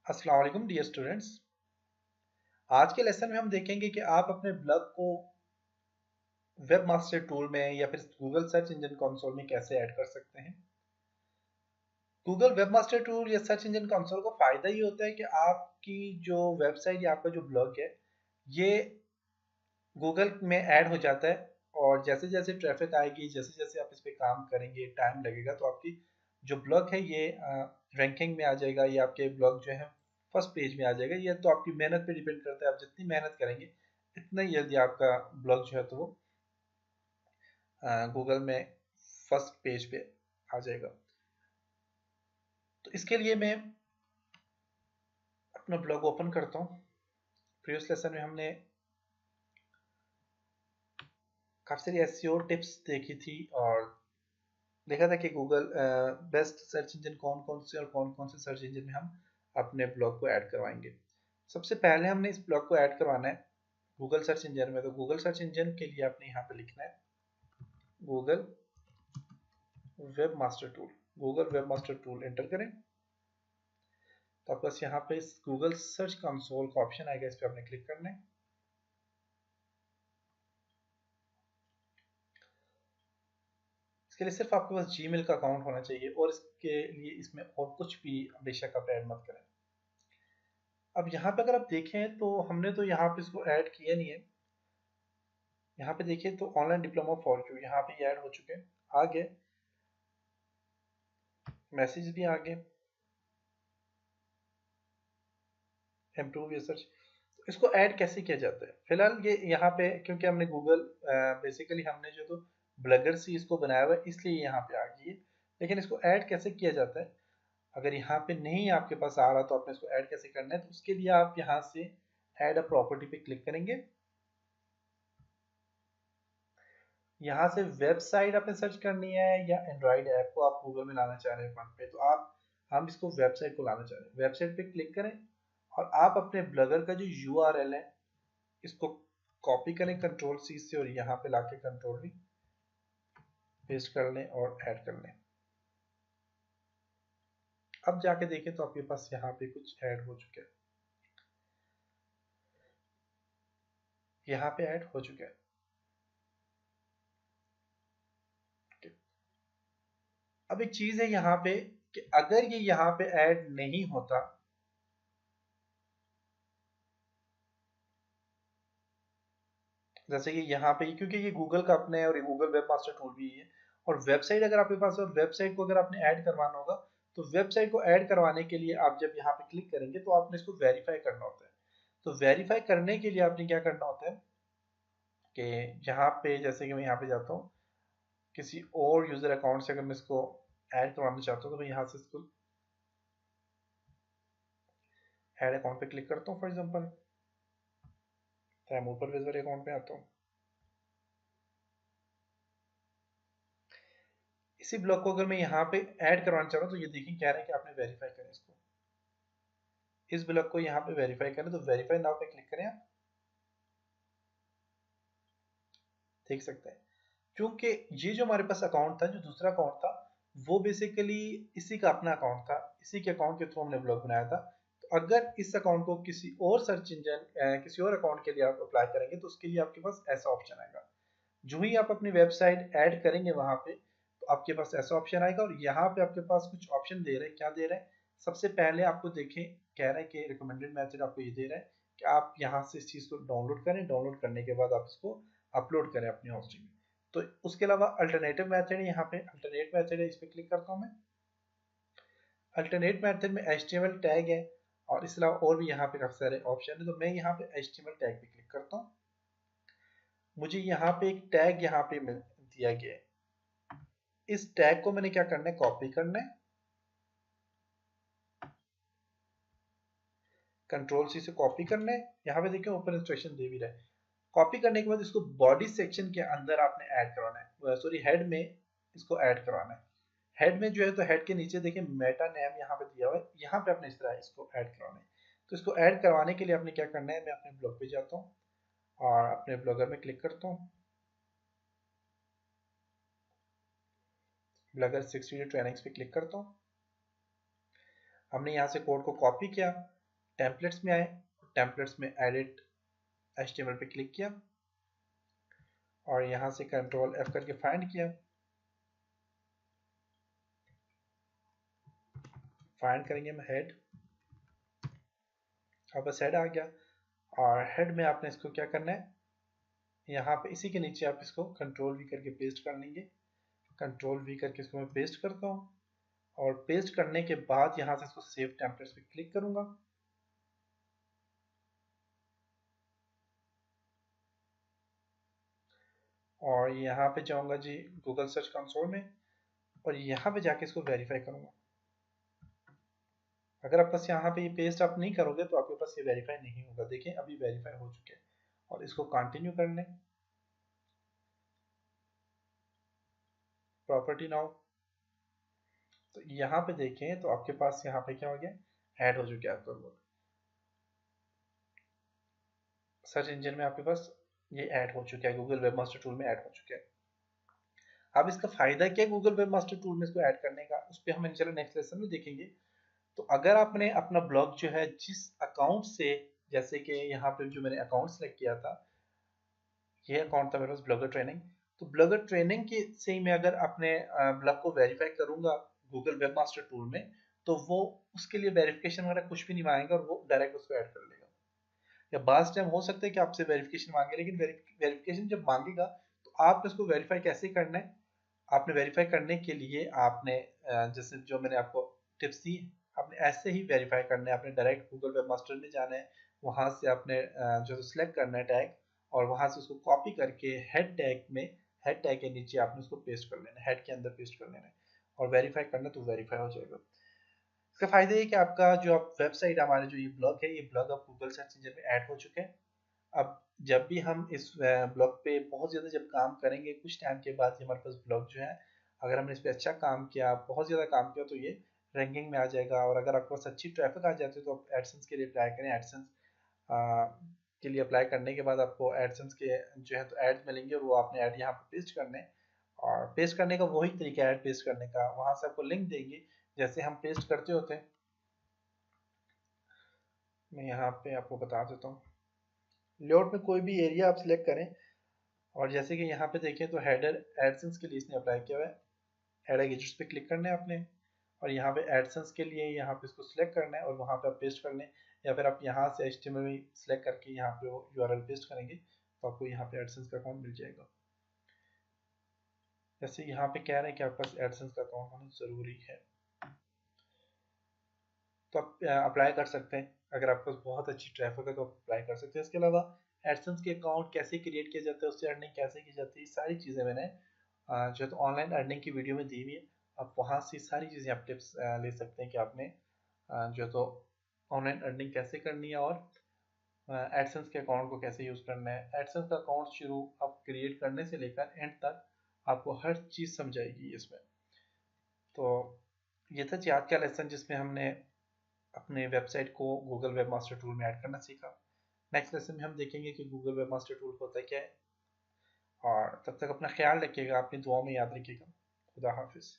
अस्सलाम वालेकुम dear students. आज के लेसन में हम देखेंगे कि आप अपने ब्लॉग को वेब मास्टर टूल में या फिर गूगल सर्च इंजन कंसोल में कैसे ऐड कर सकते हैं। गूगल वेब मास्टर टूल या सर्च इंजन कंसोल का फ़ायदा ये होता है कि आपकी जो वेबसाइट या आपका जो ब्लॉग है ये गूगल में ऐड हो जाता है, और जैसे जैसे ट्रैफिक आएगी, जैसे जैसे आप इस पर काम करेंगे, टाइम लगेगा, तो आपकी जो ब्लॉग है ये रैंकिंग में आ जाएगा, ये आपके ब्लॉग जो है फर्स्ट पेज में आ जाएगा। ये तो आपकी मेहनत पे डिपेंड करता है, आप जितनी मेहनत करेंगे इतना ही जल्दी आपका ब्लॉग जो है तो वो गूगल में फर्स्ट पेज पे आ जाएगा। तो इसके लिए मैं अपना ब्लॉग ओपन करता हूँ। प्रीवियस लेसन में हमने काफ़ी सारी एसईओ टिप्स देखी थी और देखा था कि गूगल बेस्ट सर्च इंजन कौन कौन से और कौन कौन से सर्च इंजन में हम अपने ब्लॉग को ऐड करवाएंगे। सबसे पहले हमने इस ब्लॉग को ऐड करवाना है गूगल सर्च इंजन में। तो गूगल सर्च इंजन के लिए आपने यहाँ पे लिखना है Google web master tool. Google web master tool enter करें तो आपके पास यहाँ पे इस गूगल सर्च कंसोल का ऑप्शन आएगा, इस पर आपने क्लिक करना है। इसके लिए सिर्फ आपके पास जीमेल का अकाउंट होना चाहिए, और इसके लिए इसमें और कुछ भी बेशक आप ऐड मत करें। अब यहाँ पे अगर आप देखें तो हमने तो यहाँ पे इसको ऐड किया नहीं है। यहाँ पे देखिए तो ऑनलाइन डिप्लोमा फॉर यू यहाँ पे ऐड हो चुके हैं, आगे मैसेज भी आ गए, इम्प्रूव रिसर्च। तो इसको ऐड कैसे किया जाता है, फिलहाल ये यहाँ पे क्योंकि हमने गूगल बेसिकली हमने जो तो ब्लॉगर से इसको बनाया हुआ है इसलिए यहाँ पे आ गई है। लेकिन इसको ऐड कैसे किया जाता है, अगर यहाँ पे नहीं आपके पास आ रहा तो आपने इसको ऐड कैसे करना है, तो उसके लिए आप यहाँ से ऐड अ प्रॉपर्टी पे क्लिक करेंगे। यहाँ से वेबसाइट आपने सर्च करनी है या एंड्रॉइड ऐप को आप गूगल में लाना चाह रहे हैं फ्रंट पे, तो आप हम इसको वेबसाइट को लाना चाह रहे हैं। वेबसाइट पे क्लिक करें और आप अपने ब्लॉगर का जो यूआरएल है इसको कॉपी करें कंट्रोल सी से, और यहाँ पे लाके कंट्रोल वी पेस्ट कर लें और ऐड कर लें। अब जाके देखें तो आपके पास यहाँ पे कुछ ऐड हो चुका है, यहाँ पे ऐड हो चुका है। अब एक चीज है यहाँ पे कि अगर ये यहाँ पे ऐड नहीं होता, जैसे कि यहाँ पे क्योंकि ये गूगल का अपने है और ये गूगल वेब मास्टर टूल भी है, और वेबसाइट अगर आपके पास है और वेबसाइट को अगर आपने ऐड करवाना होगा, तो वेबसाइट को ऐड करवाने के लिए आप जब यहाँ पे क्लिक करेंगे तो आपने इसको वेरीफाई करना होता है। तो वेरीफाई करने के लिए आपने क्या करना होता है कि यहाँ पे जैसे कि मैं यहाँ पे जाता हूँ, किसी और यूजर अकाउंट से अगर मैं इसको ऐड करवाना चाहता हूँ तो मैं यहाँ से इसको ऐड अकाउंट पे क्लिक करता हूँ। फॉर एग्जाम्पल तैमूर परवेज वाले अकाउंट पे आता हूँ। इसी ब्लॉक को अगर मैं यहाँ पे ऐड करवाना चाह रहा हूँ तो ये देखिए कह रहा है कि आपने वेरीफाई करें इसको। इस ब्लॉक को यहाँ पे वेरीफाई करें तो वेरीफाई नाउ पे क्लिक करें, आप देख सकते हैं क्योंकि ये जो हमारे पास अकाउंट था, जो दूसरा अकाउंट था, वो बेसिकली इसी का अपना अकाउंट था, इसी के अकाउंट के थ्रू हमने ब्लॉग बनाया था। तो अगर इस अकाउंट को किसी और सर्च इंजन किसी और अकाउंट के लिए आप अप्लाई करेंगे तो उसके लिए आपके पास ऐसा ऑप्शन आएगा। जो ही आप अपनी वेबसाइट ऐड करेंगे वहां पे तो आपके पास ऐसा ऑप्शन आएगा, और यहाँ पे आपके पास कुछ ऑप्शन दे रहे हैं। क्या दे रहे हैं, सबसे पहले आपको देखें, कह रहा है कि रिकमेंडेड मेथड आपको ये दे रहा है कि आप यहाँ से इस चीज़ को डाउनलोड करें, डाउनलोड करने के बाद आप इसको अपलोड करें अपनी होस्टिंग में। तो उसके अलावा अल्टरनेटिव मेथड है, यहाँ पे अल्टरनेट मेथड है, इस पर क्लिक करता हूँ मैं। अल्टरनेट मेथड में HTML टैग है, और इसके अलावा और भी यहाँ पे काफी सारे ऑप्शन है, तो मैं यहाँ पे HTML टैग पे क्लिक करता हूँ। मुझे यहाँ पे एक टैग यहाँ पे मिल दिया गया है, इस टैग को मैंने क्या करना है, कॉपी करना है, कंट्रोल सी से कॉपी करना है। यहाँ पे देखिए ऊपर इंस्ट्रक्शन दे भी रहा है। कॉपी करने के बाद इसको बॉडी सेक्शन के अंदर आपने ऐड करवाना है, सॉरी हेड में इसको ऐड करवाना है। हेड में जो है तो हेड के नीचे देखिए मेटा नेम यहाँ पे दिया हुआ है, यहाँ पे आपने इस तरह इसको ऐड करवाना है। तो इसको ऐड करवाने के लिए आपने क्या करना है, मैं अपने ब्लॉग पे जाता हूँ और अपने ब्लॉगर में क्लिक करता हूँ, ब्लॉगर 6 वीडियो ट्रेनिंग्स पे क्लिक करता हूँ। हमने यहाँ से कोड को कॉपी किया, टेम्पलेट्स में आए, टेम्पलेट्स में एडिट HTML पे क्लिक किया और यहाँ से कंट्रोल F करके फाइंड किया। फाइंड करेंगे हम हेड, अब बस हेड आ गया। और हेड में आपने इसको क्या करना है, यहाँ पे इसी के नीचे आप इसको कंट्रोल V करके पेस्ट कर लेंगे। कंट्रोल V करके इसको मैं पेस्ट करता हूँ और पेस्ट करने के बाद यहाँ से इसको सेव टेम्पलेट्स पे क्लिक करूंगा। और यहाँ पे जाऊंगा जी गूगल सर्च कंसोल में और यहाँ पे जाके इसको वेरीफाई करूंगा। अगर आप बस यहाँ पे ये पेस्ट आप नहीं करोगे तो आपके पास ये वेरीफाई नहीं होगा। देखिए अभी वेरीफाई हो चुके हैं और इसको कंटिन्यू कर लें। प्रॉपर्टी नाउ, तो यहाँ पे देखें तो आपके पास यहाँ पे क्या हो गया, ऐड हो चुका है आपका वर्ड। सर्च इंजन में आपके पास ये ऐड हो चुका है, गूगल वेबमास्टर टूल में ऐड हो चुका है। अब इसका फायदा क्या है गूगल वेबमास्टर टूल में इसको ऐड करने का, उस पर हम इंशाल्लाह नेक्स्ट लेसन में देखेंगे। तो अगर आपने अपना ब्लॉग जो है जिस अकाउंट से, जैसे कि यहाँ पे जो मैंने अकाउंट सेलेक्ट किया था, ये अकाउंट था मेरे पास ब्लॉगर ट्रेनिंग, तो ब्लॉगर ट्रेनिंग के से ही मैं अगर अपने ब्लॉग को वेरीफाई करूंगा गूगल वेबमास्टर टूल में, तो वो उसके लिए वेरिफिकेशन वगैरह कुछ भी नहीं मांगेगा और वो डायरेक्ट उसको ऐड कर लेगा। या बास टाइम हो सकता है कि आपसे वेरिफिकेशन मांगे, लेकिन वेरिफिकेशन जब मांगेगा तो आप इसको वेरीफाई कैसे करना है, आपने वेरीफाई करने के लिए आपने जैसे जो मैंने आपको टिप्स दी, आपने ऐसे ही वेरीफाई करना है। आपने डायरेक्ट गूगल वेब मास्टर में जाना है, वहां से आपने जो सिलेक्ट करना है टैग, और वहां से उसको कॉपी करके हेड टैग में, हेड टैग के नीचे आपने उसको पेस्ट कर लेना है, हेड के अंदर पेस्ट कर लेना है और वेरीफाई करना, तो वेरीफाई हो जाएगा। इसका फायदा ये कि आपका जो आप वेबसाइट, हमारे जो ये ब्लॉग है, ये ब्लॉग आप गूगल सर्च इंजन में ऐड हो चुके हैं। अब जब भी हम इस ब्लॉग पे बहुत ज़्यादा जब काम करेंगे, कुछ टाइम के बाद हमारे पास ब्लॉग जो है, अगर हमने इस पे अच्छा काम किया, बहुत ज़्यादा काम किया, तो ये रैंकिंग में आ जाएगा। और अगर आपके पास अच्छी ट्रैफिक आ जाती है तो आप एडसेंस के लिए अप्लाई करें। एडसेंस के लिए अप्लाई करने के बाद आपको एडसेंस के जो है तो एड्स मिलेंगे और वो आपने ऐड यहाँ पे पेस्ट करने हैं। और पेस्ट करने का वही तरीका है ऐड पेस्ट करने का, वहाँ से आपको लिंक देंगे जैसे हम पेस्ट करते होते हैं। मैं यहाँ पे आपको बता देता हूँ, लेआउट में कोई भी एरिया आप सिलेक्ट करें और जैसे कि यहाँ पे देखें तो हेडर एडसेंस के लिए इसने अप्लाई किया हुआ है, हेडर गेजेट्स पे क्लिक करना है आपने और यहाँ पे एडसेंस के लिए यहाँ पे इसको सिलेक्ट करना है और वहाँ पे आप पेस्ट कर लें, या फिर आप यहाँ से HTML सिलेक्ट करके यहाँ पे वो URL पेस्ट करेंगे तो आपको यहाँ पे एडसेंस का अकाउंट मिल जाएगा। जैसे यहाँ पे कह रहे हैं कि आपके पास एडसेंस का अकाउंट होना ज़रूरी है, तो आप अप्लाई कर सकते हैं। अगर आपके पास बहुत अच्छी ट्रैफिक है तो आप अप्लाई कर सकते हैं। इसके अलावा एडसेंस के अकाउंट कैसे क्रिएट किया जाता है, उससे अर्निंग कैसे की जाती है, सारी चीज़ें मैंने जो तो ऑनलाइन अर्निंग की वीडियो में दी हुई है। आप वहाँ से सारी चीज़ें आप टिप्स ले सकते हैं कि आपने जो तो ऑनलाइन अर्निंग कैसे करनी है और एडसेंस के अकाउंट को कैसे यूज़ करना है। एडसेंस का अकाउंट शुरू आप क्रिएट करने से लेकर एंड तक आपको हर चीज़ समझाएगी इसमें। तो ये था जी आज का लेसन, जिसमें हमने अपने वेबसाइट को गूगल वेब मास्टर टूल में ऐड करना सीखा। नेक्स्ट लेसन में हम देखेंगे कि गूगल वेब मास्टर टूल होता क्या है। और तब तक अपना ख्याल रखिएगा, अपनी दुआओं में याद रखिएगा। खुदा हाफिज़।